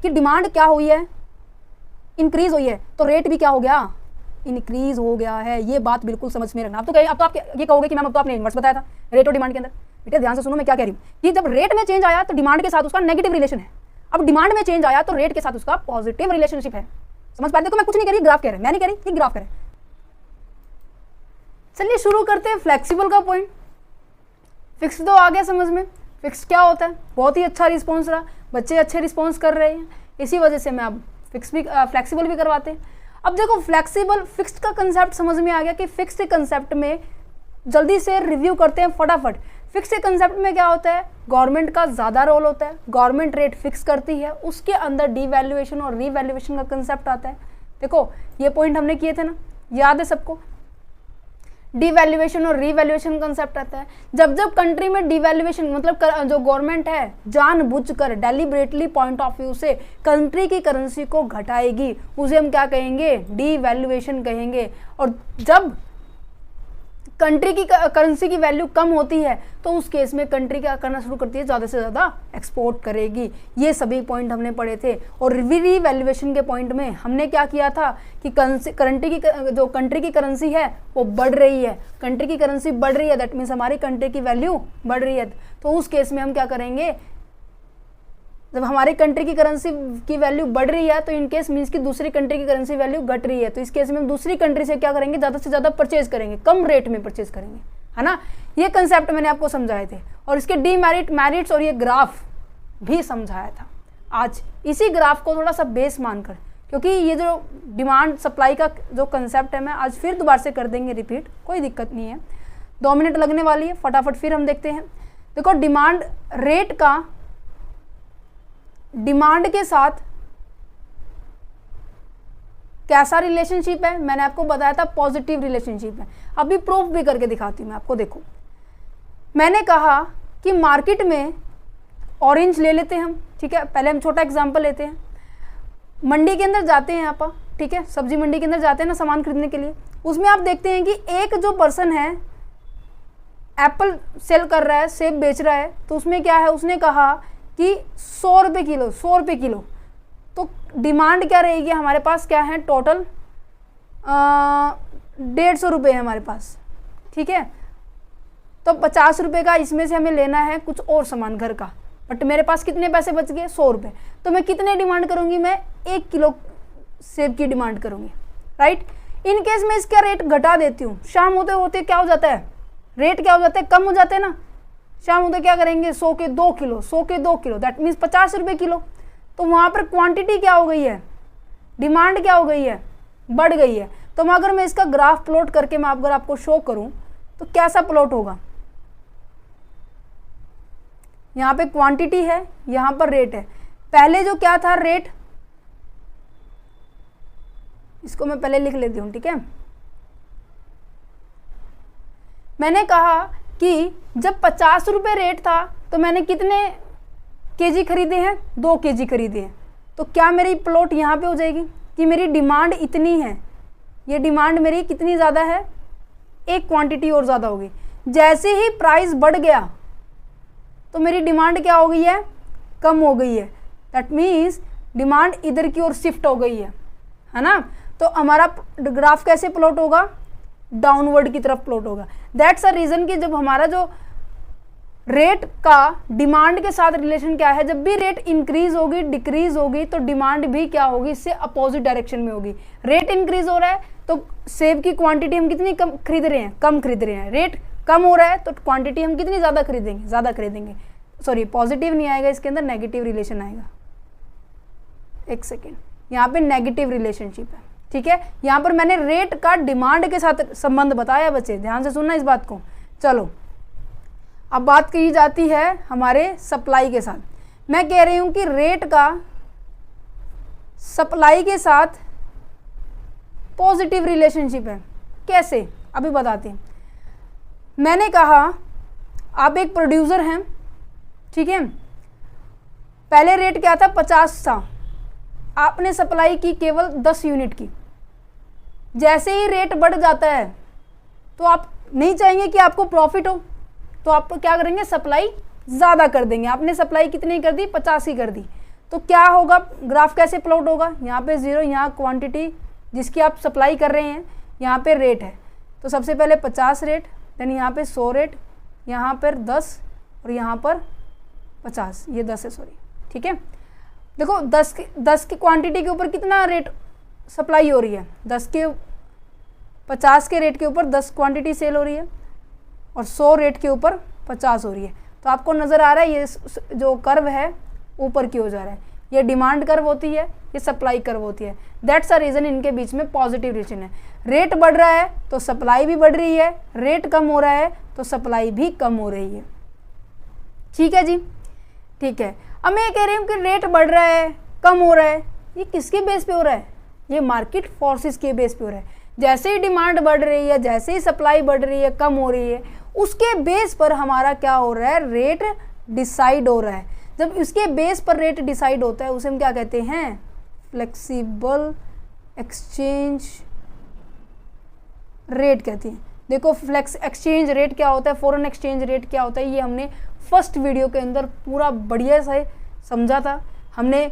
कि डिमांड क्या हुई है, इंक्रीज हुई है, तो रेट भी क्या हो गया, इंक्रीज हो गया है। ये बात बिल्कुल समझ में रखना। अब तो आप ये कहोगे कि मैम अब तो आपने इन्वर्स बताया था रेट और डिमांड के अंदर। बेटा ध्यान से सुनो मैं क्या कह रही हूँ कि जब रेट में चेंज आया तो डिमांड के साथ उसका नेगेटिव रिलेशन है, अब डिमांड में चेंज आया तो रेट के साथ उसका पॉजिटिव रिलेशनशिप है। समझ पाते? देखो मैं कुछ नहीं कह रही, ग्राफ कह रहे हैं, मैं नहीं कह रही, ये ग्राफ कह रहे हैं। चलिए शुरू करते हैं फ्लेक्सिबल का पॉइंट। फिक्स तो आ गया समझ में, फिक्स क्या होता है, बहुत ही अच्छा रिस्पॉन्स रहा, बच्चे अच्छे रिस्पॉन्स कर रहे हैं, इसी वजह से मैं अब फिक्स भी फ्लेक्सिबल भी करवाते हैं। अब देखो फ्लेक्सिबल फिक्स्ड का कंसेप्ट समझ में आ गया कि फिक्स्ड कंसेप्ट में जल्दी से रिव्यू करते हैं फटाफट। फिक्स्ड कंसेप्ट में क्या होता है, गवर्नमेंट का ज़्यादा रोल होता है, गवर्नमेंट रेट फिक्स करती है, उसके अंदर डीवैल्यूएशन और रीवैल्यूएशन का कंसेप्ट आता है। देखो ये पॉइंट हमने किए थे ना, याद है सबको, डिवैल्यूएशन और रीवैल्यूएशन कंसेप्ट आता है। जब जब कंट्री में डिवैल्यूएशन मतलब जो गवर्नमेंट है जानबूझकर डेलिबरेटली पॉइंट ऑफ व्यू से कंट्री की करेंसी को घटाएगी, उसे हम क्या कहेंगे, डिवैल्यूएशन कहेंगे। और जब कंट्री की करेंसी की वैल्यू कम होती है तो उस केस में कंट्री क्या करना शुरू करती है, ज़्यादा से ज़्यादा एक्सपोर्ट करेगी। ये सभी पॉइंट हमने पढ़े थे। और रीवैल्यूएशन के पॉइंट में हमने क्या किया था कि जो कंट्री की करेंसी है वो बढ़ रही है, कंट्री की करेंसी बढ़ रही है, दैट मीन्स हमारी कंट्री की वैल्यू बढ़ रही है। तो उस केस में हम क्या करेंगे, जब हमारी कंट्री की करेंसी की वैल्यू बढ़ रही है तो इन केस मीन्स कि दूसरी कंट्री की करेंसी वैल्यू घट रही है, तो इस केस में हम दूसरी कंट्री से क्या करेंगे, ज़्यादा से ज़्यादा परचेज करेंगे, कम रेट में परचेज करेंगे, है ना। ये कंसेप्ट मैंने आपको समझाए थे और इसके डीमेरिट मेरिट्स और ये ग्राफ भी समझाया था। आज इसी ग्राफ को थोड़ा सा बेस मानकर, क्योंकि ये जो डिमांड सप्लाई का जो कंसेप्ट है मैं आज फिर दोबारा से कर देंगे रिपीट, कोई दिक्कत नहीं है, 2 मिनट लगने वाली है, फटाफट फिर हम देखते हैं। देखो डिमांड रेट का डिमांड के साथ कैसा रिलेशनशिप है, मैंने आपको बताया था पॉजिटिव रिलेशनशिप है। अभी प्रूफ भी करके दिखाती हूँ मैं आपको। देखो मैंने कहा कि मार्केट में ऑरेंज ले लेते हैं हम, ठीक है, पहले हम छोटा एग्जांपल लेते हैं। मंडी के अंदर जाते हैं आप, ठीक है, सब्जी मंडी के अंदर जाते हैं ना सामान खरीदने के लिए, उसमें आप देखते हैं कि एक जो पर्सन है एप्पल सेल कर रहा है, सेब बेच रहा है, तो उसमें क्या है, उसने कहा कि 100 रुपये किलो, 100 रुपये किलो। तो डिमांड क्या रहेगी हमारे पास, क्या है टोटल 150 रुपये है हमारे पास, ठीक है। तो 50 रुपये का इसमें से हमें लेना है कुछ और सामान घर का, बट मेरे पास कितने पैसे बच गए, 100 रुपये। तो मैं कितने डिमांड करूँगी, मैं 1 किलो सेब की डिमांड करूँगी, राइट। इन केस में इसका रेट घटा देती हूँ, शाम होते होते क्या हो जाता है, रेट क्या हो जाता है, कम हो जाते हैं ना, शाम होते क्या करेंगे 100 के 2 किलो, 100 के 2 किलो, दैट मीन्स 50 रुपये किलो। तो वहाँ पर क्वांटिटी क्या हो गई है, डिमांड क्या हो गई है, बढ़ गई है। तो अगर मैं इसका ग्राफ प्लॉट करके मैं अगर आपको शो करूँ तो कैसा प्लॉट होगा, यहाँ पे क्वांटिटी है, यहाँ पर रेट है। पहले जो क्या था रेट, इसको मैं पहले लिख लेती हूँ, ठीक है। मैंने कहा कि जब 50 रुपये रेट था तो मैंने कितने केजी खरीदे हैं, 2 केजी खरीदे हैं। तो क्या मेरी प्लॉट यहाँ पे हो जाएगी कि मेरी डिमांड इतनी है, ये डिमांड मेरी कितनी ज़्यादा है, एक क्वांटिटी और ज़्यादा होगी। जैसे ही प्राइस बढ़ गया तो मेरी डिमांड क्या हो गई है, कम हो गई है, दैट मीन्स डिमांड इधर की ओर शिफ्ट हो गई है ना। तो हमारा ग्राफ कैसे प्लॉट होगा, डाउनवर्ड की तरफ प्लॉट होगा। दैट्स अ रीज़न कि जब हमारा जो रेट का डिमांड के साथ रिलेशन क्या है, जब भी रेट इंक्रीज होगी डिक्रीज होगी तो डिमांड भी क्या होगी, इससे अपोजिट डायरेक्शन में होगी। रेट इंक्रीज हो रहा है तो सेब की क्वांटिटी हम कितनी कम खरीद रहे हैं, कम खरीद रहे हैं। रेट कम हो रहा है तो क्वांटिटी हम कितनी ज़्यादा खरीदेंगे, ज़्यादा खरीदेंगे। सॉरी पॉजिटिव नहीं आएगा, इसके अंदर नेगेटिव रिलेशन आएगा। एक सेकेंड, यहाँ पे नेगेटिव रिलेशनशिप है, ठीक है। यहाँ पर मैंने रेट का डिमांड के साथ संबंध बताया, बच्चे ध्यान से सुनना इस बात को। चलो अब बात की जाती है हमारे सप्लाई के साथ। मैं कह रही हूँ कि रेट का सप्लाई के साथ पॉजिटिव रिलेशनशिप है। कैसे, अभी बताते हैं। मैंने कहा आप एक प्रोड्यूसर हैं, ठीक है, पहले रेट क्या था 50 था, आपने सप्लाई की केवल 10 यूनिट की। जैसे ही रेट बढ़ जाता है तो आप नहीं चाहेंगे कि आपको प्रॉफिट हो, तो आप क्या करेंगे, सप्लाई ज़्यादा कर देंगे। आपने सप्लाई कितनी कर दी, 50 ही कर दी। तो क्या होगा, ग्राफ कैसे प्लॉट होगा, यहाँ पे 0, यहाँ क्वांटिटी जिसकी आप सप्लाई कर रहे हैं, यहाँ पे रेट है, तो सबसे पहले 50 रेट, देन यहाँ पे 100 रेट, यहाँ पर 10 और यहाँ पर 50, ये 10 है सॉरी, ठीक है। देखो 10 की क्वांटिटी के ऊपर कितना रेट सप्लाई हो रही है, 50 के रेट के ऊपर 10 क्वांटिटी सेल हो रही है और 100 रेट के ऊपर 50 हो रही है। तो आपको नज़र आ रहा है ये जो कर्व है ऊपर की हो जा रहा है, ये डिमांड कर्व होती है, ये सप्लाई कर्व होती है। दैट्स अ रीज़न इनके बीच में पॉजिटिव रिलेशन है। रेट बढ़ रहा है तो सप्लाई भी बढ़ रही है, रेट कम हो रहा है तो सप्लाई भी कम हो रही है। ठीक है जी, ठीक है। अब मैं ये कह रही हूँ कि रेट बढ़ रहा है, कम हो रहा है, ये किसके बेस पे हो रहा है, ये मार्केट फोर्सेस के बेस पे हो रहा है। जैसे ही डिमांड बढ़ रही है, जैसे ही सप्लाई बढ़ रही है, कम हो रही है, उसके बेस पर हमारा क्या हो रहा है, रेट डिसाइड हो रहा है। जब उसके बेस पर रेट डिसाइड होता है उसे हम क्या कहते हैं, फ्लेक्सिबल एक्सचेंज रेट कहते हैं। देखो फ्लेक्स एक्सचेंज रेट क्या होता है, फॉरेन एक्सचेंज रेट क्या होता है, ये हमने फर्स्ट वीडियो के अंदर पूरा बढ़िया से समझा था। हमने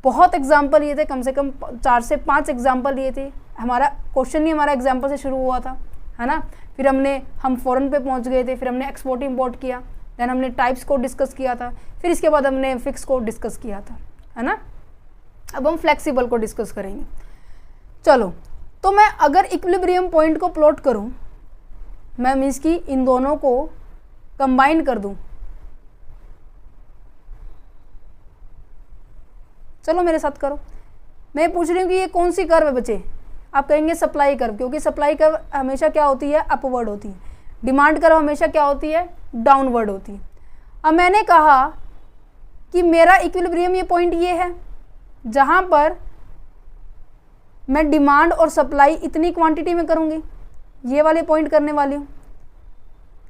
बहुत एग्जाम्पल लिए थे, कम से कम 4 से 5 एग्जाम्पल लिए थे। हमारा क्वेश्चन ही हमारा एग्जाम्पल से शुरू हुआ था, है ना। फिर हम फॉरेन पे पहुंच गए थे, फिर हमने एक्सपोर्ट इंपोर्ट किया, देन हमने टाइप्स को डिस्कस किया था, फिर इसके बाद हमने फिक्स को डिस्कस किया था, है ना। अब हम फ्लेक्सिबल को डिस्कस करेंगे। चलो, तो मैं अगर इक्विलिब्रियम पॉइंट को प्लॉट करूं, मैं मीन्स कि इन दोनों को कंबाइन कर दूं, चलो मेरे साथ करो। मैं पूछ रही हूँ कि ये कौन सी कर्व है बच्चे, आप कहेंगे सप्लाई कर्व, क्योंकि सप्लाई कर्व हमेशा क्या होती है, अपवर्ड होती है। डिमांड कर्व हमेशा क्या होती है, डाउनवर्ड होती है। अब मैंने कहा कि मेरा इक्विलिब्रियम ये पॉइंट ये है जहाँ पर मैं डिमांड और सप्लाई इतनी क्वांटिटी में करूँगी, ये वाले पॉइंट करने वाली हूँ,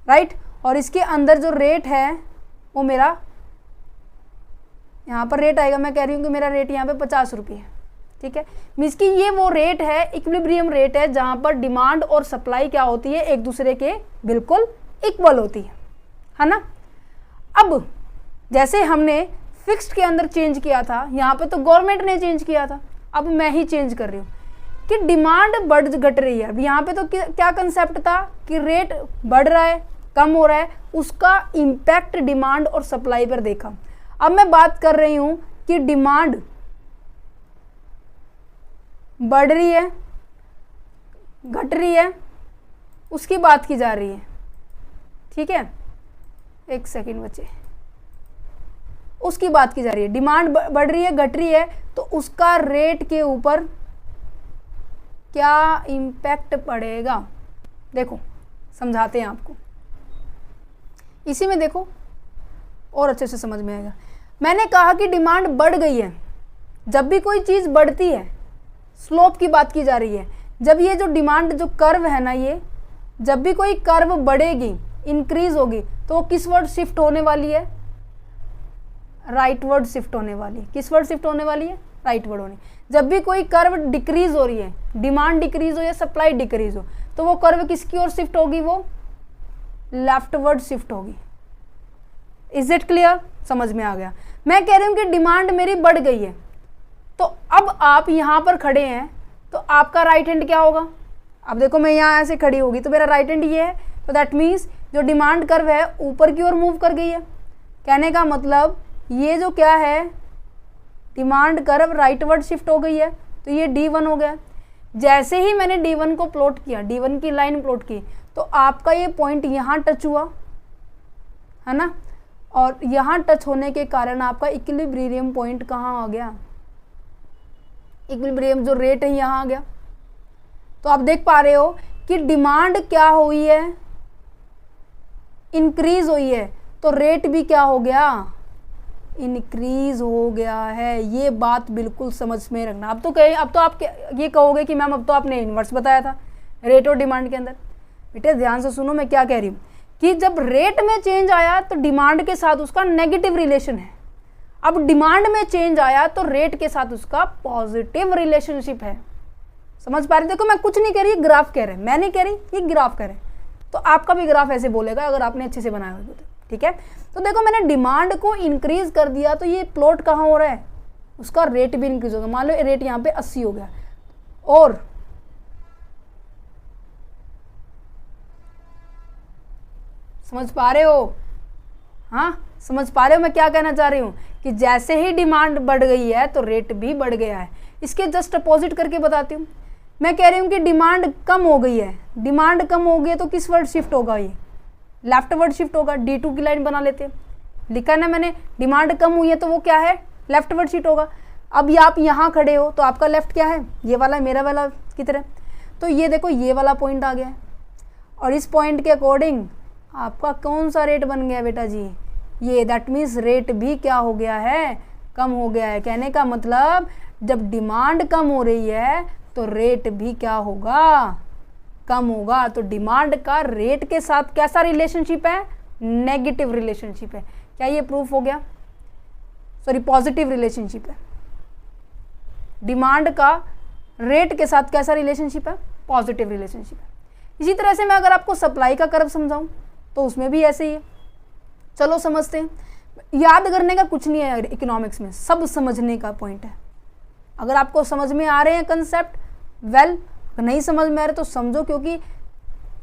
राइट। और इसके अंदर जो रेट है वो मेरा यहाँ पर रेट आएगा, मैं कह रही हूँ कि मेरा रेट यहाँ पे 50 रुपये है, ठीक है। मीन्स कि ये वो रेट है, इक्विलिब्रियम रेट है, जहाँ पर डिमांड और सप्लाई क्या होती है, एक दूसरे के बिल्कुल इक्वल होती है ना। अब जैसे हमने फिक्स्ड के अंदर चेंज किया था, यहाँ पे तो गवर्नमेंट ने चेंज किया था, अब मैं ही चेंज कर रही हूँ कि डिमांड बढ़ घट रही है। अब यहाँ पे तो क्या कंसेप्ट था कि रेट बढ़ रहा है, कम हो रहा है, उसका इम्पैक्ट डिमांड और सप्लाई पर देखा। अब मैं बात कर रही हूँ कि डिमांड बढ़ रही है, घट रही है, उसकी बात की जा रही है, ठीक है। एक सेकंड बच्चे, उसकी बात की जा रही है। डिमांड बढ़ रही है, घट रही है, तो उसका रेट के ऊपर क्या इम्पैक्ट पड़ेगा, देखो समझाते हैं आपको। इसी में देखो और अच्छे से समझ में आएगा। मैंने कहा कि डिमांड बढ़ गई है। जब भी कोई चीज़ बढ़ती है, स्लोप की बात की जा रही है, जब ये जो डिमांड जो कर्व है ना, ये जब भी कोई कर्व बढ़ेगी, इंक्रीज होगी, तो वो किस वर्ड शिफ्ट होने वाली है, राइट वर्ड शिफ्ट होने वाली है। किस वर्ड शिफ्ट होने वाली है, राइट वर्ड होने। जब भी कोई कर्व डिक्रीज हो रही है, डिमांड डिक्रीज हो या सप्लाई डिक्रीज हो, तो वो कर्व किसकी ओर शिफ्ट होगी, वो लेफ्ट वर्ड शिफ्ट होगी। इज इट क्लियर, समझ में आ गया। मैं कह रही हूँ कि डिमांड मेरी बढ़ गई है, तो अब आप यहाँ पर खड़े हैं, तो आपका राइट हैंड क्या होगा। अब देखो मैं यहाँ ऐसे खड़ी होगी तो मेरा राइट हैंड ये है, तो दैट मीन्स जो डिमांड कर्व है ऊपर की ओर मूव कर गई है। कहने का मतलब ये जो क्या है, डिमांड कर्व राइटवर्ड शिफ्ट हो गई है, तो ये D1 हो गया। जैसे ही मैंने D1 को प्लॉट किया, D1 की लाइन प्लॉट की, तो आपका ये पॉइंट यहाँ टच हुआ, है ना। और यहाँ टच होने के कारण आपका इक्विलिब्रियम पॉइंट कहाँ आ गया, इक्विलिब्रियम जो रेट है यहाँ आ गया। तो आप देख पा रहे हो कि डिमांड क्या हुई है, इंक्रीज हुई है, तो रेट भी क्या हो गया, इंक्रीज हो गया है। ये बात बिल्कुल समझ में रखना। अब तो आप ये कहोगे कि मैम अब तो आपने इन्वर्स बताया था रेट और डिमांड के अंदर। बेटे ध्यान से सुनो मैं क्या कह रही हूँ, कि जब रेट में चेंज आया तो डिमांड के साथ उसका नेगेटिव रिलेशन है। अब डिमांड में चेंज आया तो रेट के साथ उसका पॉजिटिव रिलेशनशिप है। समझ पा रहे? देखो मैं कुछ नहीं कह रही, ग्राफ कह रहे, मैं नहीं कह रही, ये ग्राफ कह रहे। तो आपका भी ग्राफ ऐसे बोलेगा अगर आपने अच्छे से बनाया होगा तो। ठीक है। तो देखो मैंने डिमांड को इंक्रीज कर दिया तो ये प्लॉट कहाँ हो रहा है, उसका रेट भी इंक्रीज होगा। मान लो रेट यहाँ पे 80 हो गया, और समझ पा रहे हो, हाँ समझ पा रहे हो मैं क्या कहना चाह रही हूँ, कि जैसे ही डिमांड बढ़ गई है तो रेट भी बढ़ गया है। इसके जस्ट अपोजिट करके बताती हूँ, मैं कह रही हूँ कि डिमांड कम हो गई है, डिमांड कम हो गई है तो किस वर्ड शिफ्ट होगा, ये लेफ्ट वर्ड शिफ्ट होगा। D2 की लाइन बना लेते हैं, लिखा ना मैंने, डिमांड कम हुई है तो वो क्या है, लेफ्ट वर्ड शिफ्ट होगा। अब ये आप यहाँ खड़े हो तो आपका लेफ्ट क्या है, ये वाला मेरा वाला की तरह, तो ये देखो ये वाला पॉइंट आ गया है, और इस पॉइंट के अकॉर्डिंग आपका कौन सा रेट बन गया बेटा जी, ये, दैट मीन्स रेट भी क्या हो गया है, कम हो गया है। कहने का मतलब जब डिमांड कम हो रही है तो रेट भी क्या होगा, कम होगा। तो डिमांड का रेट के साथ कैसा रिलेशनशिप है, नेगेटिव रिलेशनशिप है। क्या ये प्रूफ हो गया, सॉरी पॉजिटिव रिलेशनशिप है। डिमांड का रेट के साथ कैसा रिलेशनशिप है, पॉजिटिव रिलेशनशिप है। इसी तरह से मैं अगर आपको सप्लाई का कर्व समझाऊं तो उसमें भी ऐसे ही है। चलो समझते हैं, याद करने का कुछ नहीं है इकोनॉमिक्स में, सब समझने का पॉइंट है। अगर आपको समझ में आ रहे हैं कंसेप्ट वेल, नहीं समझ में आ रहे तो समझो, क्योंकि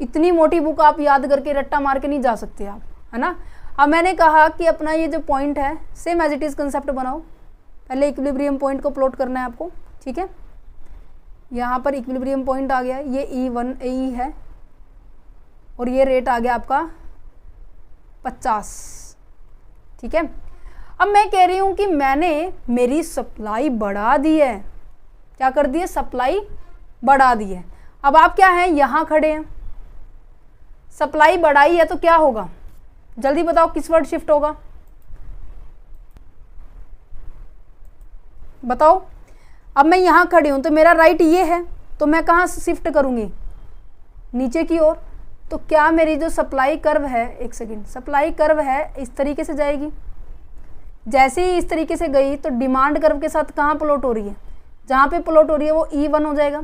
इतनी मोटी बुक आप याद करके रट्टा मार के नहीं जा सकते आप, है ना। अब मैंने कहा कि अपना ये जो पॉइंट है same as it is concept बनाओ। पहले इक्विलिब्रियम पॉइंट को प्लॉट करना है आपको, ठीक है। यहाँ पर इक्विलिब्रियम पॉइंट आ गया, ये E1 E है, और ये रेट आ गया आपका 50, ठीक है। अब मैं कह रही हूँ कि मैंने मेरी सप्लाई बढ़ा दी है, क्या कर दी है, सप्लाई बढ़ा दी है। अब आप क्या हैं, यहाँ खड़े हैं, सप्लाई बढ़ाई है तो क्या होगा, जल्दी बताओ किस वर्ड शिफ्ट होगा, बताओ। अब मैं यहाँ खड़ी हूँ तो मेरा राइट ये है, तो मैं कहाँ शिफ्ट करूँगी, नीचे की ओर। तो क्या मेरी जो सप्लाई कर्व है, एक सेकेंड, सप्लाई कर्व है इस तरीके से जाएगी। जैसे ही इस तरीके से गई तो डिमांड कर्व के साथ कहाँ प्लॉट हो रही है, जहाँ पे प्लॉट हो रही है वो E1 हो जाएगा।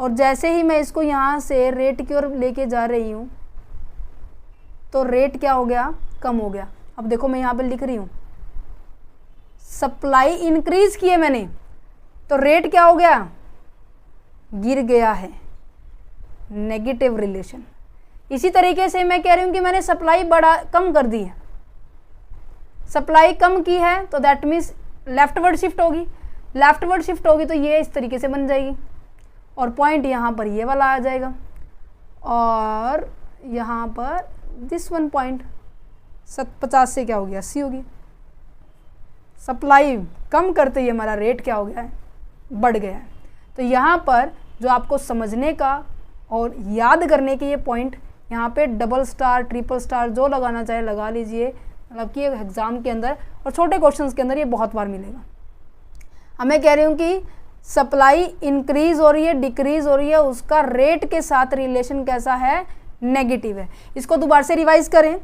और जैसे ही मैं इसको यहाँ से रेट की ओर लेके जा रही हूँ तो रेट क्या हो गया, कम हो गया। अब देखो मैं यहाँ पे लिख रही हूँ सप्लाई इंक्रीज की है मैंने, तो रेट क्या हो गया, गिर गया है, नेगेटिव रिलेशन। इसी तरीके से मैं कह रही हूँ कि मैंने सप्लाई कम कर दी है, सप्लाई कम की है तो दैट मीन्स लेफ्टवर्ड शिफ्ट होगी, लेफ्टवर्ड शिफ्ट होगी तो ये इस तरीके से बन जाएगी, और पॉइंट यहाँ पर ये वाला आ जाएगा, और यहाँ पर दिस वन पॉइंट 50 से क्या हो गया, 80 होगी। सप्लाई कम करते ही हमारा रेट क्या हो गया है, बढ़ गया है। तो यहाँ पर जो आपको समझने का और याद करने के ये पॉइंट, यहाँ पे डबल स्टार ट्रिपल स्टार जो लगाना चाहे लगा लीजिए, मतलब कि एग्ज़ाम के अंदर और छोटे क्वेश्चंस के अंदर ये बहुत बार मिलेगा। अब मैं कह रही हूँ कि सप्लाई इंक्रीज हो रही है, डिक्रीज हो रही है, उसका रेट के साथ रिलेशन कैसा है, नेगेटिव है। इसको दोबारा से रिवाइज करें,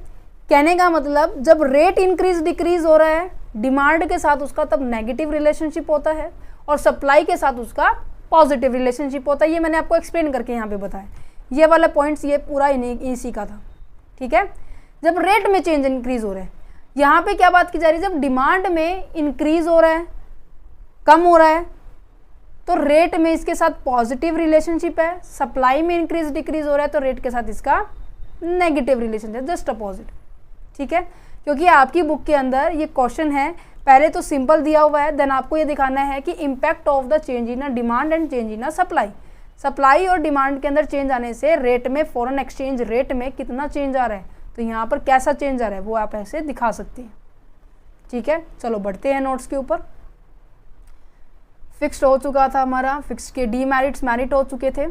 कहने का मतलब जब रेट इंक्रीज डिक्रीज हो रहा है डिमांड के साथ उसका तब नेगेटिव रिलेशनशिप होता है, और सप्लाई के साथ उसका पॉजिटिव रिलेशनशिप होता है। ये मैंने आपको एक्सप्लेन करके यहाँ पे बताया, ये वाला पॉइंट्स ये पूरा इसी का था, ठीक है। जब रेट में चेंज इंक्रीज हो रहा है, यहाँ पे क्या बात की जा रही है, जब डिमांड में इंक्रीज हो रहा है, कम हो रहा है, तो रेट में इसके साथ पॉजिटिव रिलेशनशिप है, सप्लाई में इंक्रीज डिक्रीज हो रहा है तो रेट के साथ इसका नेगेटिव रिलेशनशिप, जस्ट अपोजिट, ठीक है। क्योंकि आपकी बुक के अंदर ये क्वेश्चन है, पहले तो सिंपल दिया हुआ है, देन आपको ये दिखाना है कि impact of the change in demand and change in supply. Supply और डिमांड के अंदर चेंज आने से रेट में, फॉरेन एक्सचेंज रेट में कितना चेंज आ रहा है, तो यहाँ पर कैसा चेंज आ रहा है वो आप ऐसे दिखा सकते हैं, ठीक है। चलो बढ़ते हैं नोट्स के ऊपर। फिक्स्ड हो चुका था हमारा, फिक्स्ड के डीमेरिट्स मेरिट हो चुके थे,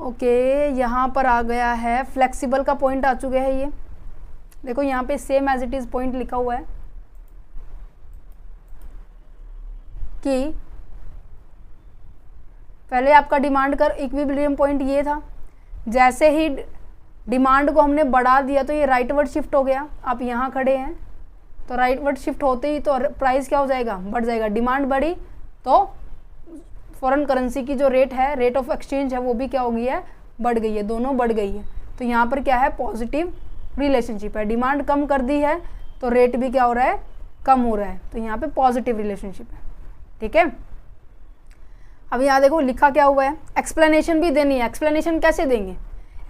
ओके। यहाँ पर आ गया है फ्लेक्सिबल का पॉइंट आ चुके हैं। ये देखो यहाँ पे same as it is point लिखा हुआ है कि पहले आपका डिमांड कर इक्विलिब्रियम पॉइंट ये था, जैसे ही डिमांड को हमने बढ़ा दिया तो ये राइटवर्ड शिफ्ट हो गया। आप यहाँ खड़े हैं तो राइटवर्ड शिफ्ट होते ही तो प्राइस क्या हो जाएगा, बढ़ जाएगा। डिमांड बढ़ी तो फॉरेन करेंसी की जो रेट है, रेट ऑफ एक्सचेंज है, वो भी क्या हो गई है, बढ़ गई है, दोनों बढ़ गई है। तो यहाँ पर क्या है, पॉजिटिव रिलेशनशिप है। डिमांड कम कर दी है तो रेट भी क्या हो रहा है, कम हो रहा है, तो यहाँ पे पॉजिटिव रिलेशनशिप है। ठीक है, अब यहाँ देखो लिखा क्या हुआ है, एक्सप्लेनेशन भी देनी है। एक्सप्लेनेशन कैसे देंगे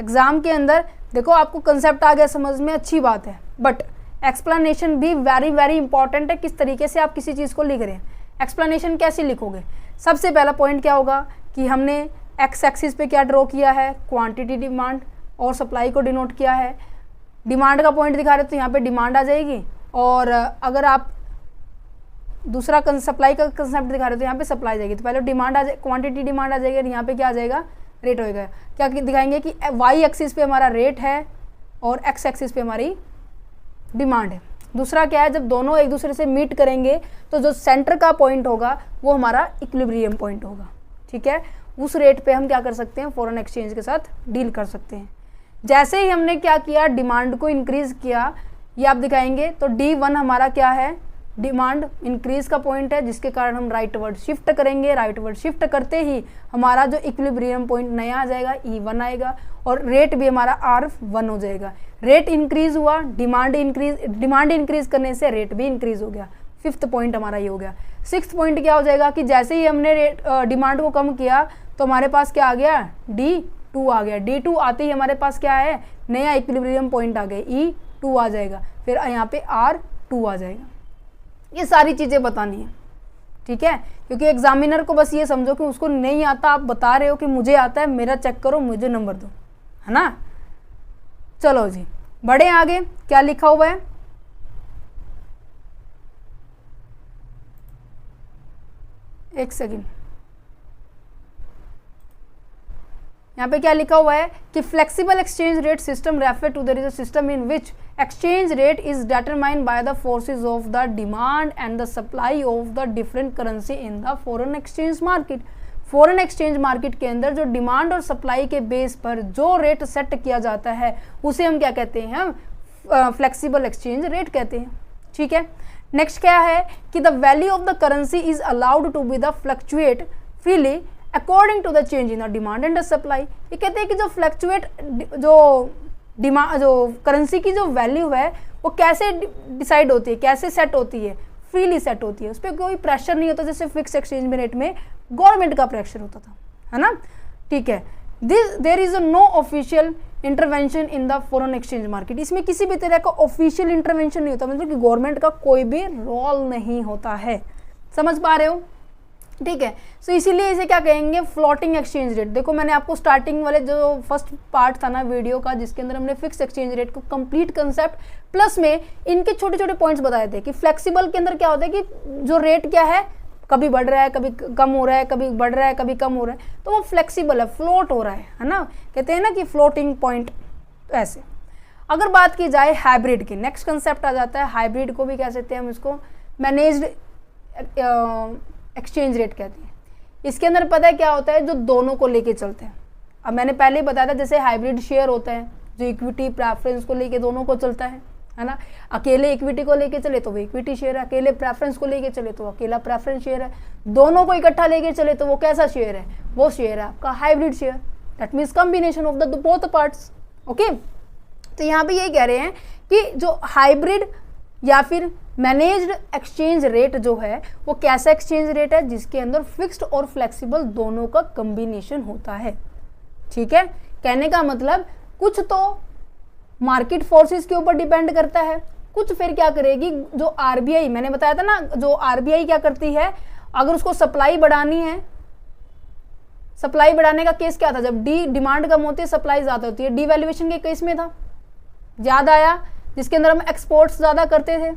एग्जाम के अंदर, देखो आपको कंसेप्ट आ गया समझ में, अच्छी बात है, बट एक्सप्लेनेशन भी वेरी वेरी इंपॉर्टेंट है, किस तरीके से आप किसी चीज़ को लिख रहे हैं। एक्सप्लेनेशन कैसे लिखोगे, सबसे पहला पॉइंट क्या होगा कि हमने एक्स एक्सिस पे क्या ड्रॉ किया है, क्वांटिटी डिमांड और सप्लाई को डिनोट किया है। डिमांड का पॉइंट दिखा रहे हो तो यहाँ पे डिमांड आ जाएगी, और अगर आप दूसरा सप्लाई का कंसेप्ट दिखा रहे हो तो यहाँ पे सप्लाई जाएगी। तो पहले डिमांड आ जाए, क्वांटिटी डिमांड आ जाएगी, और यहाँ पे क्या आ जाएगा, रेट होएगा। क्या दिखाएंगे कि वाई एक्सिस पे हमारा रेट है और एक्स एक्सिस पे हमारी डिमांड है। दूसरा क्या है, जब दोनों एक दूसरे से मीट करेंगे तो जो सेंटर का पॉइंट होगा वो हमारा इक्विलिब्रियम पॉइंट होगा। ठीक है, उस रेट पे हम क्या कर सकते हैं, फॉरेन एक्सचेंज के साथ डील कर सकते हैं। जैसे ही हमने क्या किया, डिमांड को इंक्रीज किया, ये आप दिखाएंगे तो D1 हमारा क्या है, डिमांड इंक्रीज का पॉइंट है, जिसके कारण हम राइट वर्ड शिफ्ट करेंगे। राइट वर्ड शिफ्ट करते ही हमारा जो इक्विलिब्रियम पॉइंट नया आ जाएगा, E1 आएगा, और रेट भी हमारा R1 हो जाएगा। रेट इंक्रीज हुआ, डिमांड इंक्रीज करने से रेट भी इंक्रीज हो गया। फिफ्थ पॉइंट हमारा ये हो गया। सिक्स्थ पॉइंट क्या हो जाएगा कि जैसे ही हमने डिमांड को कम किया तो हमारे पास क्या आ गया, D2 आ गया। D2 आते ही हमारे पास क्या है, नया इक्विलिब्रियम पॉइंट आ गया, E2 आ जाएगा, फिर यहाँ पे R2 आ जाएगा। ये सारी चीज़ें बतानी है। ठीक है, क्योंकि एग्जामिनर को बस ये समझो कि उसको नहीं आता, आप बता रहे हो कि मुझे आता है, मेरा चेक करो, मुझे नंबर दो, है ना। चलो जी बढ़े आगे, क्या लिखा हुआ है, एक सेकेंड, यहाँ पे क्या लिखा हुआ है कि flexible exchange rate system refer to there is a system in which exchange rate is determined by the forces of the demand and the supply of the different currency in the foreign exchange market. Foreign exchange market के अंदर जो demand और supply के base पर जो rate set किया जाता है उसे हम क्या कहते हैं, फ्लेक्सिबल एक्सचेंज रेट कहते हैं। ठीक है, नेक्स्ट क्या है कि the value of the currency is allowed to be the fluctuate freely according to the change in the demand and the supply. ये कहते हैं कि जो फ्लक्चुएट जो करेंसी की जो वैल्यू है वो कैसे डिसाइड होती है, कैसे सेट होती है, फ्रीली सेट होती है, उस पर कोई प्रेशर नहीं होता, जैसे फिक्स एक्सचेंज में रेट में गवर्नमेंट का प्रेशर होता था, है ना। ठीक है, there is no official intervention in the foreign exchange market. इसमें किसी भी तरह का ऑफिशियल इंटरवेंशन नहीं होता, मतलब कि गवर्नमेंट का कोई भी रोल नहीं होता है। समझ पा रहे हो, ठीक है। सो इसीलिए इसे क्या कहेंगे, फ्लोटिंग एक्सचेंज रेट। देखो मैंने आपको स्टार्टिंग वाले जो फर्स्ट पार्ट था ना वीडियो का, जिसके अंदर हमने फिक्स एक्सचेंज रेट को कंप्लीट कंसेप्ट प्लस में इनके छोटे छोटे पॉइंट्स बताए थे कि फ्लेक्सिबल के अंदर क्या होता है कि जो रेट क्या है, कभी बढ़ रहा है, कभी कम हो रहा है, कभी बढ़ रहा है, कभी कम हो रहा है, तो वो फ्लेक्सिबल है, फ्लोट हो रहा है ना, कहते हैं ना कि फ्लोटिंग पॉइंट। तो ऐसे अगर बात की जाए हाइब्रिड की, नेक्स्ट कंसेप्ट आ जाता है हाइब्रिड को भी कह सकते हैं हम, इसको मैनेज्ड एक्सचेंज रेट कहते हैं। इसके अंदर पता है क्या होता है, जो दोनों को लेके चलते हैं। अब मैंने पहले ही बताया था, जैसे हाइब्रिड शेयर होता है जो इक्विटी प्रेफरेंस को लेके दोनों को चलता है ना। अकेले इक्विटी को लेके चले तो वो इक्विटी शेयर है, अकेले प्रेफरेंस को लेके चले तो अकेला प्रेफरेंस शेयर है, दोनों को इकट्ठा लेके चले तो वो कैसा शेयर है, वो शेयर है आपका hybrid share. That means combination of the both parts. Okay, तो यहाँ पे यही कह रहे हैं कि जो हाइब्रिड या फिर मैनेज्ड एक्सचेंज रेट जो है वो कैसा एक्सचेंज रेट है, जिसके अंदर फिक्स्ड और फ्लेक्सिबल दोनों का कॉम्बिनेशन होता है। ठीक है, कहने का मतलब कुछ तो मार्केट फोर्सेस के ऊपर डिपेंड करता है, कुछ फिर क्या करेगी, जो आरबीआई, मैंने बताया था ना, जो आरबीआई क्या करती है, अगर उसको सप्लाई बढ़ानी है, सप्लाई बढ़ाने का केस क्या था, जब डिमांड कम होती है सप्लाई ज्यादा होती है, डिवैल्यूएशन के केस में था, याद आया, जिसके अंदर हम एक्सपोर्ट्स ज्यादा करते थे,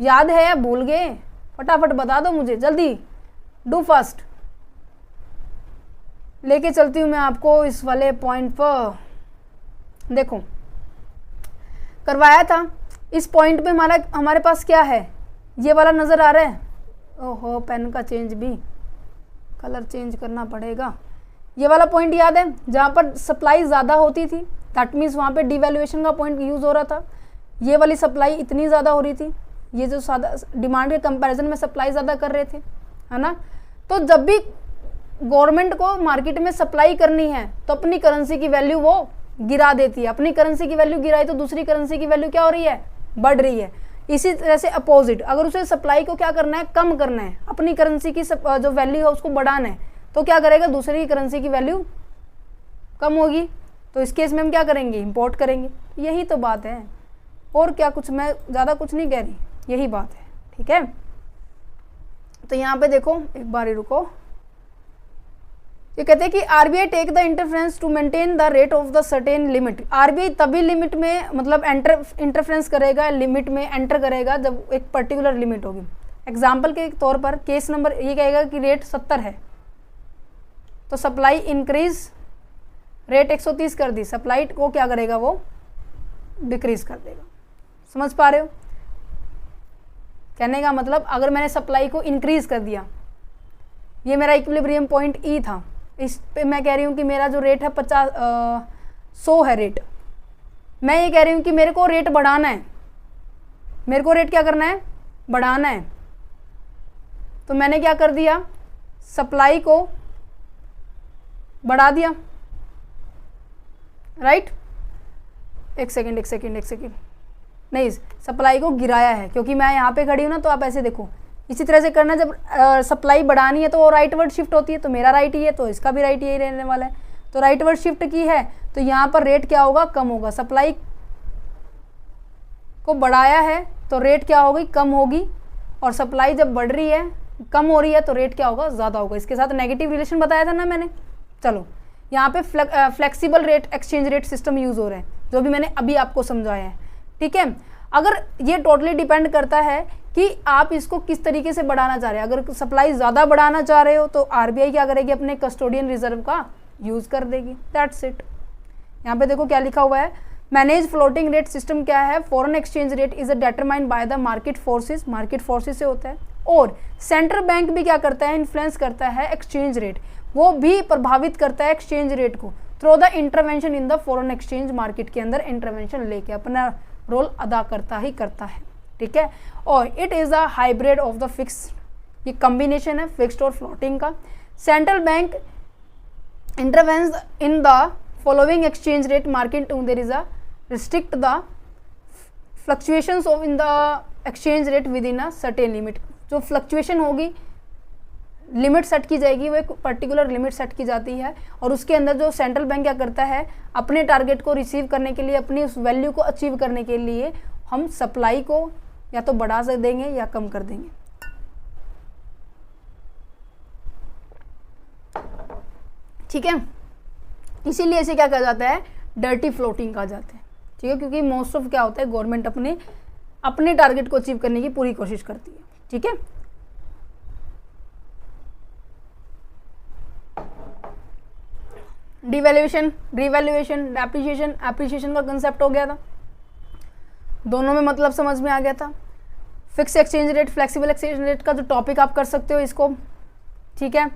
याद है या भूल गए, फटाफट बता दो मुझे जल्दी, डू फास्ट, लेके चलती हूं मैं आपको इस वाले पॉइंट पर। देखो करवाया था, इस पॉइंट पे हमारे पास क्या है, ये वाला नजर आ रहा है, ओहो पेन का चेंज भी, कलर चेंज करना पड़ेगा। ये वाला पॉइंट याद है, जहाँ पर सप्लाई ज़्यादा होती थी, दैट मीन्स वहाँ पे डिवैल्यूएशन का पॉइंट यूज़ हो रहा था। ये वाली सप्लाई इतनी ज़्यादा हो रही थी, ये जो सादा डिमांड के कंपैरिजन में सप्लाई ज़्यादा कर रहे थे, है ना। तो जब भी गवर्नमेंट को मार्केट में सप्लाई करनी है तो अपनी करेंसी की वैल्यू वो गिरा देती है। अपनी करेंसी की वैल्यू गिराई तो दूसरी करेंसी की वैल्यू क्या हो रही है, बढ़ रही है। इसी तरह से अपोजिट, अगर उसे सप्लाई को क्या करना है, कम करना है, अपनी करेंसी की जो वैल्यू है उसको बढ़ाना है, तो क्या करेगा, दूसरी करेंसी की वैल्यू कम होगी। तो इस केस में हम क्या करेंगे, इंपोर्ट करेंगे। यही तो बात है, और क्या, कुछ मैं ज़्यादा कुछ नहीं कह रही, यही बात है। ठीक है, तो यहाँ पे देखो एक बार ही रुको, ये कहते हैं कि RBI take the interference to maintain the rate of the certain limit. RBI तभी लिमिट में मतलब इंटरफेरेंस करेगा, लिमिट में एंटर करेगा जब एक पर्टिकुलर लिमिट होगी। एग्जाम्पल के तौर पर केस नंबर ये कहेगा कि रेट 70 है, तो सप्लाई इंक्रीज, रेट 130 कर दी, सप्लाई को क्या करेगा, वो डिक्रीज कर देगा। समझ पा रहे हो कहने का मतलब, अगर मैंने सप्लाई को इंक्रीज कर दिया, ये मेरा इक्विलिब्रियम पॉइंट ई था, इस पे मैं कह रही हूँ कि मेरा जो रेट है 100 है रेट, मैं ये कह रही हूँ कि मेरे को रेट बढ़ाना है, मेरे को रेट क्या करना है, बढ़ाना है। तो मैंने क्या कर दिया, सप्लाई को बढ़ा दिया, राइट। एक सेकेंड, नहीं, सप्लाई को गिराया है, क्योंकि मैं यहाँ पे खड़ी हूँ ना, तो आप ऐसे देखो, इसी तरह से करना। जब सप्लाई बढ़ानी है तो वो राइट वर्ड शिफ्ट होती है, तो मेरा राइट ही है, तो इसका भी राइट यही रहने वाला है। तो राइट वर्ड शिफ्ट की है, तो यहाँ पर रेट क्या होगा, कम होगा। सप्लाई को बढ़ाया है तो रेट क्या होगी, कम होगी, और सप्लाई जब बढ़ रही है, कम हो रही है, तो रेट क्या होगा, ज़्यादा होगा। इसके साथ नेगेटिव रिलेशन बताया था ना मैंने। चलो, यहाँ पे flexible rate exchange rate system use हो रहे हैं, जो भी मैंने अभी आपको समझाया है। ठीक है, अगर ये टोटली डिपेंड करता है कि आप इसको किस तरीके से बढ़ाना चाह रहे हैं। अगर सप्लाई ज़्यादा बढ़ाना चाह रहे हो तो आरबीआई क्या करेगी, अपने कस्टोडियन रिजर्व का यूज़ कर देगी, दैट्स इट। यहाँ पे देखो क्या लिखा हुआ है, मैनेज फ्लोटिंग रेट सिस्टम क्या है, foreign exchange rate is determined by the market forces, market forces से होता है। और सेंट्रल बैंक भी क्या करता है, इन्फ्लुएंस करता है एक्सचेंज रेट, वो भी प्रभावित करता है एक्सचेंज रेट को through the intervention in the foreign exchange market के अंदर इंटरवेंशन लेके अपना रोल अदा करता ही करता है। ठीक है, और it is a hybrid of the fix, ये कॉम्बिनेशन है फिक्स्ड और फ्लोटिंग का। Central bank intervenes in the following exchange rate market, there is a restrict the fluctuations of in the exchange rate within a certain limit. जो fluctuation होगी, limit set की जाएगी, वो एक particular limit set की जाती है, और उसके अंदर जो सेंट्रल बैंक क्या करता है, अपने टारगेट को रिसीव करने के लिए, अपनी उस वैल्यू को अचीव करने के लिए हम सप्लाई को या तो बढ़ा देंगे या कम कर देंगे। ठीक है, इसीलिए इसे क्या कहा जाता है, डर्टी फ्लोटिंग कहा जाता है। ठीक है, क्योंकि मोस्ट ऑफ क्या होता है, गवर्नमेंट अपने टारगेट को अचीव करने की पूरी कोशिश करती है। ठीक है, डिवैल्यूएशन, रिवैल्यूएशन, डेप्रिसिएशन, एप्रिसिएशन का कंसेप्ट हो गया था, दोनों में मतलब समझ में आ गया था। Fix exchange rate, flexible exchange rate का जो टॉपिक आप कर सकते हो इसको। ठीक है,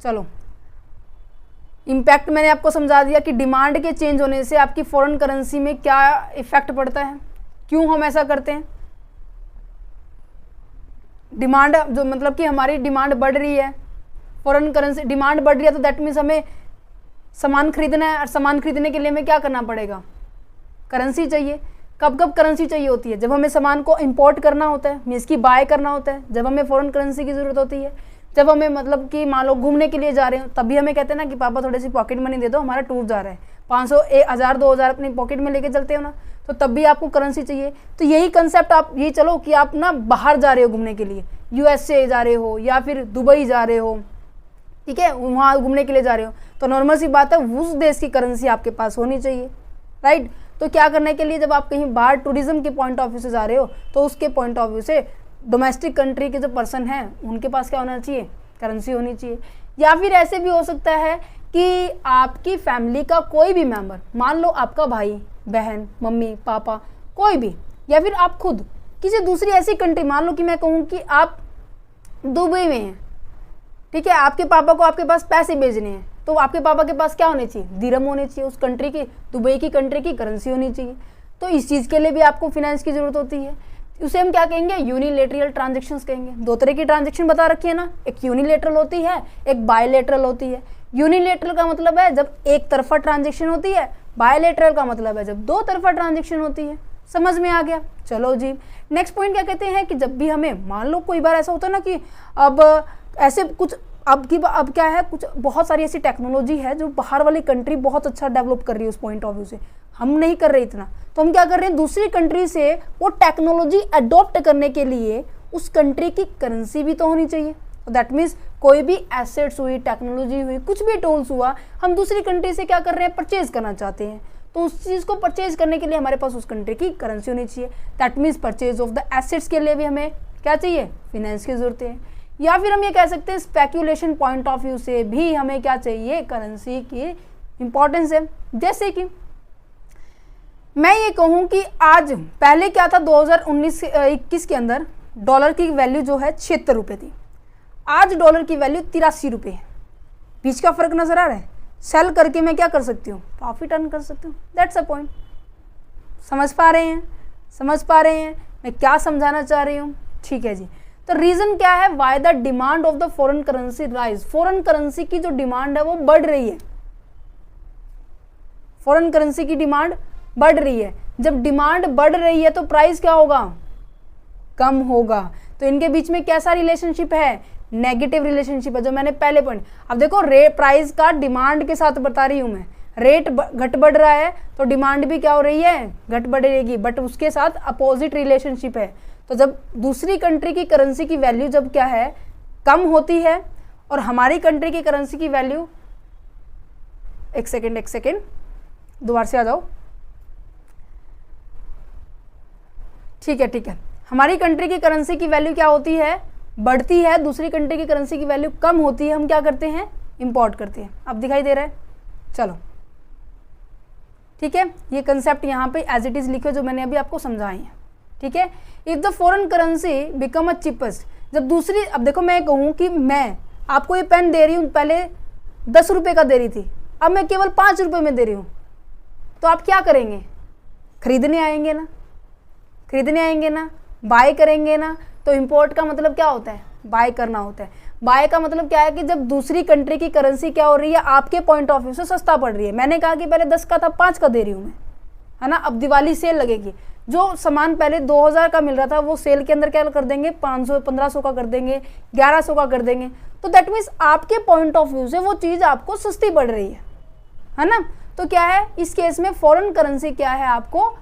चलो, इम्पैक्ट मैंने आपको समझा दिया कि डिमांड के चेंज होने से आपकी फॉरेन करेंसी में क्या इफेक्ट पड़ता है, क्यों हम ऐसा करते हैं। डिमांड जो मतलब कि हमारी डिमांड बढ़ रही है, फॉरेन करेंसी डिमांड बढ़ रही है, तो दैट मीन्स हमें सामान खरीदना है, और सामान खरीदने के लिए हमें क्या करना पड़ेगा, करेंसी चाहिए। कब कब करेंसी चाहिए होती है, जब हमें सामान को इंपोर्ट करना होता है, मीन्स की बाय करना होता है, जब हमें फॉरेन करेंसी की ज़रूरत होती है, जब हमें मतलब कि मान लो घूमने के लिए जा रहे हो, तभी हमें कहते हैं ना कि पापा थोड़ी सी पॉकेट मनी दे दो, हमारा टूर जा रहा है, 500, 1000, 2000 अपनी पॉकेट में लेके चलते हो ना, तो तब भी आपको करेंसी चाहिए। तो यही कंसेप्ट आप यही चलो कि आप ना बाहर जा रहे हो घूमने के लिए, यूएसए जा रहे हो या फिर दुबई जा रहे हो, ठीक है, वहाँ घूमने के लिए जा रहे हो, तो नॉर्मल सी बात है उस देश की करेंसी आपके पास होनी चाहिए, राइट। तो क्या करने के लिए, जब आप कहीं बाहर टूरिज्म के पॉइंट ऑफ व्यू से जा रहे हो, तो उसके पॉइंट ऑफ व्यू से डोमेस्टिक कंट्री के जो पर्सन हैं उनके पास क्या होना चाहिए, करेंसी होनी चाहिए। या फिर ऐसे भी हो सकता है कि आपकी फैमिली का कोई भी मेंबर, मान लो आपका भाई बहन, मम्मी पापा, कोई भी, या फिर आप खुद किसी दूसरी ऐसी कंट्री, मान लो कि मैं कहूँ कि आप दुबई में हैं, ठीक है, आपके पापा को आपके पास पैसे भेजने हैं, तो आपके पापा के पास क्या होने चाहिए, दिरहम होने चाहिए, उस कंट्री की, दुबई की कंट्री की करेंसी होनी चाहिए। तो इस चीज़ के लिए भी आपको फिनेंस की ज़रूरत होती है, उसे हम क्या कहेंगे, यूनिलेटरल ट्रांजेक्शन्स कहेंगे। दो तरह की ट्रांजेक्शन बता रखी है ना, एक यूनिलेटरल होती है, एक बायलेटरल होती है। यूनिलेटरल का मतलब है जब एक तरफा ट्रांजेक्शन होती है, बायलैटरल का मतलब है जब दो तरफा ट्रांजेक्शन होती है। समझ में आ गया? चलो जी, नेक्स्ट पॉइंट क्या कहते हैं कि जब भी हमें मान लो कोई बार ऐसा होता है ना कि अब ऐसे कुछ अब क्या है, कुछ बहुत सारी ऐसी टेक्नोलॉजी है जो बाहर वाली कंट्री बहुत अच्छा डेवलप कर रही है उस पॉइंट ऑफ व्यू से, हम नहीं कर रहे इतना, तो हम क्या कर रहे हैं, दूसरी कंट्री से वो टेक्नोलॉजी अडॉप्ट करने के लिए उस कंट्री की करेंसी भी तो होनी चाहिए। तो दैट मीन्स कोई भी एसेट्स हुई, टेक्नोलॉजी हुई, कुछ भी टूल्स हुआ, हम दूसरी कंट्री से क्या कर रहे हैं, परचेज करना चाहते हैं, तो उस चीज़ को परचेज करने के लिए हमारे पास उस कंट्री की करेंसी होनी चाहिए। That means purchase of the assets के लिए भी हमें क्या चाहिए, फिनेंस की जरूरत है। या फिर हम ये कह सकते हैं स्पेक्यूलेशन पॉइंट ऑफ व्यू से भी हमें क्या चाहिए, करेंसी की इंपॉर्टेंस है। जैसे कि मैं ये कहूँ कि आज पहले क्या था, 2019-21 के अंदर डॉलर की वैल्यू जो है 76 रुपये थी, आज डॉलर की वैल्यू 83 रुपये है। बीच का फर्क नजर आ रहा है। सेल करके मैं क्या कर सकती हूँ, प्रॉफिट अर्न कर सकती हूँ। That's a point. समझ पा रहे हैं? समझ पा रहे हैं मैं क्या समझाना चाह रही हूँ? ठीक है जी। तो रीजन क्या है, why the demand of the foreign currency rise, foreign currency की जो डिमांड है वो बढ़ रही है, फॉरेन करेंसी की डिमांड बढ़ रही है। जब डिमांड बढ़ रही है तो प्राइस क्या होगा, कम होगा। तो इनके बीच में कैसा रिलेशनशिप है, नेगेटिव रिलेशनशिप है, जो मैंने पहले पॉइंट। अब देखो प्राइस का डिमांड के साथ बता रही हूं मैं, रेट घट बढ़ रहा है तो डिमांड भी क्या हो रही है, घट बढ़ेगी, बट उसके साथ अपोजिट रिलेशनशिप है। तो जब दूसरी कंट्री की करेंसी की वैल्यू जब क्या है, कम होती है और हमारी कंट्री की करेंसी की वैल्यू, एक सेकेंड दोबारा से आ जाओ, ठीक है, हमारी कंट्री की करेंसी की वैल्यू क्या होती है, बढ़ती है, दूसरी कंट्री की करेंसी की वैल्यू कम होती है, हम क्या करते हैं, इंपोर्ट करते हैं। अब दिखाई दे रहा है? चलो ठीक है, ये कंसेप्ट यहाँ पे एज इट इज लिखो जो मैंने अभी आपको समझाई है। ठीक है, if the foreign currency become a cheapest, जब दूसरी, अब देखो मैं कहूँ कि मैं आपको ये पेन दे रही हूँ, पहले 10 रुपये का दे रही थी, अब मैं केवल 5 रुपये में दे रही हूँ, तो आप क्या करेंगे, खरीदने आएंगे ना, खरीदने आएंगे ना, बाय करेंगे ना। तो इंपोर्ट का मतलब क्या होता है, बाय करना होता है। बाय का मतलब क्या है कि जब दूसरी कंट्री की करेंसी क्या हो रही है, आपके पॉइंट ऑफ व्यू से सस्ता पड़ रही है। मैंने कहा कि पहले 10 का था, 5 का दे रही हूँ मैं, है ना। अब दिवाली सेल लगेगी, जो सामान पहले 2000 का मिल रहा था वो सेल के अंदर क्या कर देंगे, 500 1500 का कर देंगे, 1100 का कर देंगे। तो दैट मीन्स आपके पॉइंट ऑफ व्यू से वो चीज़ आपको सस्ती पड़ रही है ना। तो क्या है इस केस में, फॉरेन करेंसी क्या है, आपको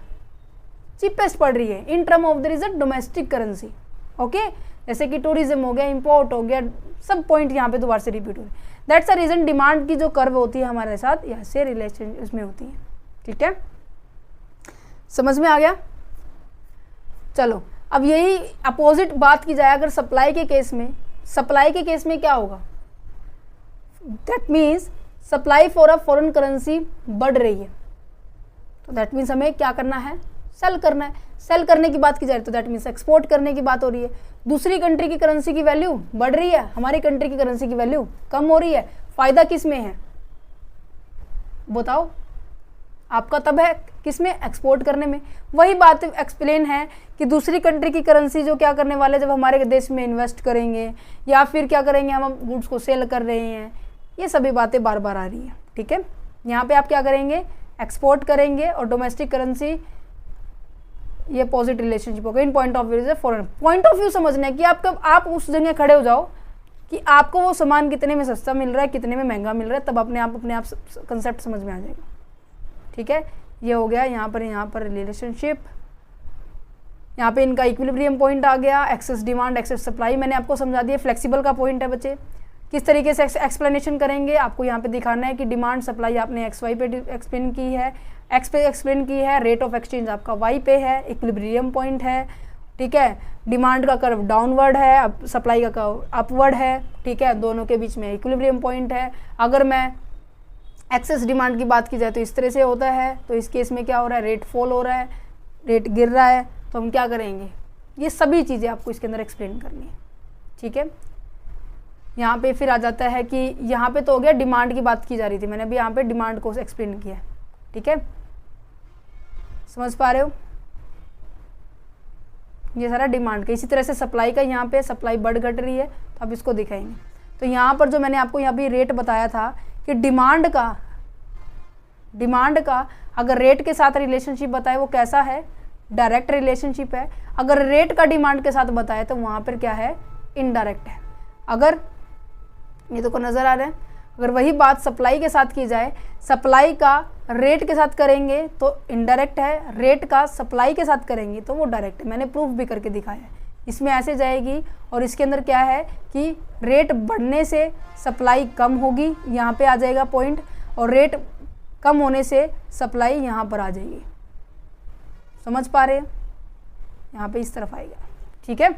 चीपेस्ट पड़ रही है in term of the is a domestic currency. Okay, जैसे कि टूरिज्म हो गया, इंपोर्ट हो गया, सब पॉइंट यहाँ पे दोबारा से रिपीट हो रहे हैं। दैट्स अ रीजन डिमांड की जो कर्व होती है हमारे साथ यहाँ से रिलेशन उसमें होती है। ठीक है, समझ में आ गया? चलो अब यही अपोजिट बात की जाए अगर सप्लाई के केस में, सप्लाई के केस में क्या होगा, that means supply for a foreign currency बढ़ रही है, तो दैट मीन्स हमें क्या करना है, सेल करना है। सेल करने की बात की जाए तो दैट मीन्स एक्सपोर्ट करने की बात हो रही है। दूसरी कंट्री की करेंसी की वैल्यू बढ़ रही है, हमारी कंट्री की करेंसी की वैल्यू कम हो रही है, फायदा किस में है बताओ, आपका तब है किस में, एक्सपोर्ट करने में। वही बात एक्सप्लेन है कि दूसरी कंट्री की करेंसी जो क्या करने वाले, जब हमारे देश में इन्वेस्ट करेंगे या फिर क्या करेंगे, हम गुड्स को सेल कर रहे हैं, ये सभी बातें बार बार आ रही है। ठीक है, यहाँ पे आप क्या करेंगे, एक्सपोर्ट करेंगे और डोमेस्टिक करेंसी, ये पॉजिटिव रिलेशनशिप होगा इन पॉइंट ऑफ व्यू से। फॉरेन पॉइंट ऑफ व्यू समझना है कि आप उस जगह खड़े हो जाओ कि आपको वो सामान कितने में सस्ता मिल रहा है, कितने में महंगा मिल रहा है, तब अपने आप कंसेप्ट समझ में आ जाएगा। ठीक है, ये हो गया यहाँ पर रिलेशनशिप, यहाँ पे इनका इक्विलिब्रियम पॉइंट आ गया, एक्सेस डिमांड एक्सेस सप्लाई मैंने आपको समझा दिया। फ्लेक्सिबल का पॉइंट है बच्चे, किस तरीके से एक्सप्लेनेशन करेंगे, आपको यहाँ पे दिखाना है कि डिमांड सप्लाई आपने XY पे एक्सप्लेन की है, X पे एक्सप्लेन की है, रेट ऑफ एक्सचेंज आपका Y पे है, इक्विलिब्रियम पॉइंट है। ठीक है, डिमांड का कर्व डाउनवर्ड है, अब सप्लाई का कर्व अपवर्ड है। ठीक है, दोनों के बीच में इक्विलिब्रियम पॉइंट है। अगर मैं एक्सेस डिमांड की बात की जाए तो इस तरह से होता है, तो इस केस में क्या हो रहा है, रेट फॉल हो रहा है, रेट गिर रहा है, तो हम क्या करेंगे, ये सभी चीज़ें आपको इसके अंदर एक्सप्लेन करनी है। ठीक है, यहाँ पे फिर आ जाता है कि यहाँ पे तो हो गया डिमांड की बात की जा रही थी, मैंने अभी यहाँ पे डिमांड को एक्सप्लेन किया। ठीक है, समझ पा रहे हो, ये सारा डिमांड का। इसी तरह से सप्लाई का, यहाँ पे सप्लाई बढ़ घट रही है, तो अब इसको दिखाएंगे। तो यहाँ पर जो मैंने आपको यहाँ पे रेट बताया था कि डिमांड का अगर रेट के साथ रिलेशनशिप बताए वो कैसा है, डायरेक्ट रिलेशनशिप है। अगर रेट का डिमांड के साथ बताए तो वहाँ पर क्या है, इनडायरेक्ट है। अगर ये तो को नज़र आ रहा है, अगर वही बात सप्लाई के साथ की जाए, सप्लाई का रेट के साथ करेंगे तो इनडायरेक्ट है, रेट का सप्लाई के साथ करेंगे तो वो डायरेक्ट है। मैंने प्रूफ भी करके दिखाया है। इसमें ऐसे जाएगी और इसके अंदर क्या है कि रेट बढ़ने से सप्लाई कम होगी, यहाँ पे आ जाएगा पॉइंट, और रेट कम होने से सप्लाई यहाँ पर आ जाएगी। समझ पा रहे हैं, यहाँ पे इस तरफ आएगा। ठीक है,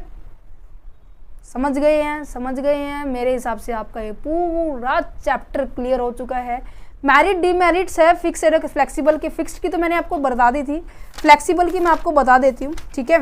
समझ गए हैं, समझ गए हैं। मेरे हिसाब से आपका ये पूरा चैप्टर क्लियर हो चुका है। मैरिट डीमेरिट्स है, फिक्स और फ्लेक्सिबल की। फिक्स्ड की तो मैंने आपको बता दी थी, फ्लेक्सिबल की मैं आपको बता देती हूँ। ठीक है,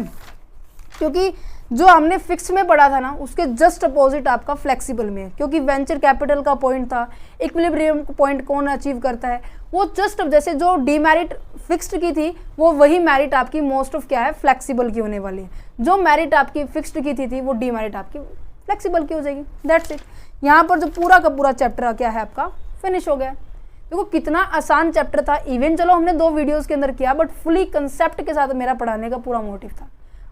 क्योंकि जो हमने फिक्स में पढ़ा था ना उसके जस्ट अपोजिट आपका फ्लेक्सिबल में है, क्योंकि वेंचर कैपिटल का पॉइंट था, इक्विलिब्रियम पॉइंट कौन अचीव करता है, वो जस्ट जैसे जो डीमेरिट फिक्स्ड की थी वो वही मैरिट आपकी मोस्ट ऑफ क्या है, फ्लेक्सिबल की होने वाली है। जो मैरिट आपकी फिक्स्ड की थी वो डीमेरिट आपकी फ्लेक्सिबल की हो जाएगी। That's it. यहाँ पर जो पूरा का पूरा चैप्टर क्या है आपका फिनिश हो गया। देखो कितना आसान चैप्टर था। इवन चलो हमने 2 वीडियोस के अंदर किया, बट फुली कंसेप्ट के साथ मेरा पढ़ाने का पूरा मोटिव था,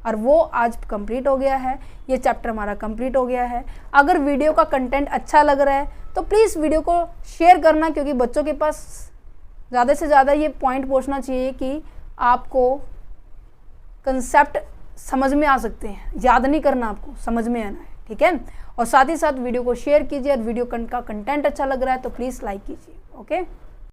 और वो आज कंप्लीट हो गया है। ये चैप्टर हमारा कंप्लीट हो गया है। अगर वीडियो का कंटेंट अच्छा लग रहा है तो प्लीज़ वीडियो को शेयर करना, क्योंकि बच्चों के पास ज़्यादा से ज़्यादा ये पॉइंट पहुंचना चाहिए कि आपको कंसेप्ट समझ में आ सकते हैं, याद नहीं करना, आपको समझ में आना है। ठीक है, और साथ ही साथ वीडियो को शेयर कीजिए, और वीडियो का कंटेंट अच्छा लग रहा है तो प्लीज़ लाइक कीजिए। ओके।